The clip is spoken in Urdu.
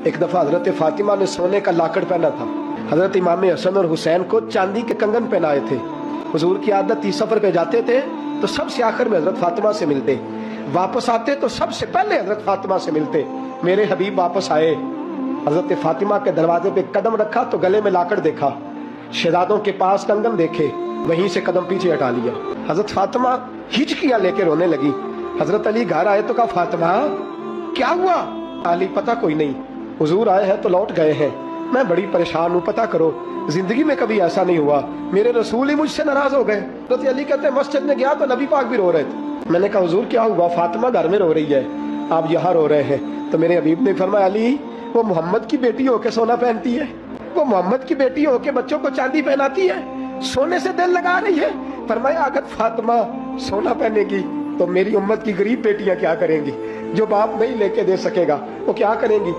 ایک دفعہ حضرت فاطمہ نے سونے کا لاکڑ پہنا تھا، حضرت امام حسن اور حسین کو چاندی کے کنگن پہنائے تھے۔ حضور کی عادت تھی سفر پہ جاتے تھے تو سب سے آخر میں حضرت فاطمہ سے ملتے، واپس آتے تو سب سے پہلے حضرت فاطمہ سے ملتے۔ میرے حبیب واپس آئے، حضرت فاطمہ کے دروازے پہ قدم رکھا تو گلے میں لاکڑ دیکھا، شہزادوں کے پاس کنگن دیکھے، وہیں سے قدم پیچھے ہٹا لیا۔ حضرت فاطمہ ہچکیاں لے کے رونے لگی۔ حضرت علی گھر آئے تو کہا فاطمہ کیا ہوا؟ علی پتہ کوئی نہیں، حضور آئے ہیں تو لوٹ گئے ہیں، میں بڑی پریشان ہوں، پتہ کرو، زندگی میں کبھی ایسا نہیں ہوا، میرے رسول ہی مجھ سے ناراض ہو گئے۔ حضرت علی کہتے ہیں مسجد میں گیا تو نبی پاک بھی رو رہے تھے، میں نے کہا حضور کیا ہوا؟ فاطمہ گھر میں رو رہی ہے، آپ یہاں رو رہے ہیں۔ تو میرے حبیب نے فرمایا علی وہ محمد کی بیٹی ہو کے سونا پہنتی ہے، وہ محمد کی بیٹی ہو کے بچوں کو چاندی پہناتی ہے، سونے سے دل لگا رہی ہے۔ فرمایا اگر فاطمہ سونا پہنے گی تو میری امت کی غریب بیٹیاں کیا کریں گی؟ جو باپ نہیں لے کے دے سکے گا وہ کیا کریں گی؟